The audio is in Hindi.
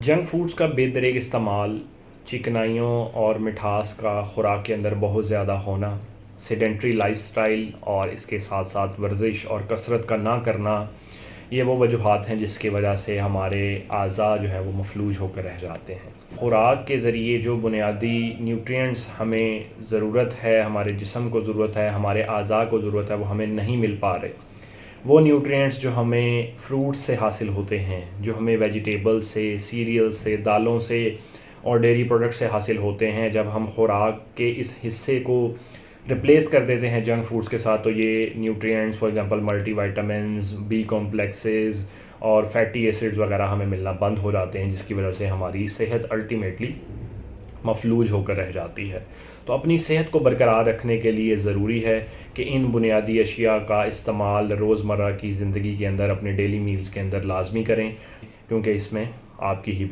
जंक फूड्स का बेदरेग इस्तेमाल, चिकनाइयों और मिठास का खुराक के अंदर बहुत ज़्यादा होना, सेडेंट्री लाइफस्टाइल और इसके साथ साथ वर्जिश और कसरत का ना करना, ये वो वजूहात हैं जिसकी वजह से हमारे अज़ा जो है वो मफलूज होकर रह जाते हैं। खुराक के ज़रिए जो बुनियादी न्यूट्रिएंट्स हमें ज़रूरत है, हमारे जिस्म को ज़रूरत है, हमारे अज़ा को ज़रूरत है, वो हमें नहीं मिल पा रहे। वो न्यूट्रिएंट्स जो हमें फ्रूट्स से हासिल होते हैं, जो हमें वेजिटेबल से, सीरियल से, दालों से और डेयरी प्रोडक्ट से हासिल होते हैं, जब हम खुराक के इस हिस्से को रिप्लेस कर देते हैं जंक फूड्स के साथ, तो ये nutrients for example multivitamins, B complexes और फैटी एसिड्स वगैरह हमें मिलना बंद हो जाते हैं, जिसकी वजह से हमारी सेहत अल्टीमेटली मफलूज होकर रह जाती है। तो अपनी सेहत को बरकरार रखने के लिए ज़रूरी है कि इन बुनियादी अशिया का इस्तेमाल रोज़मर्रा की ज़िंदगी के अंदर अपने डेली मील्स के अंदर लाजमी करें, क्योंकि इसमें आपकी ही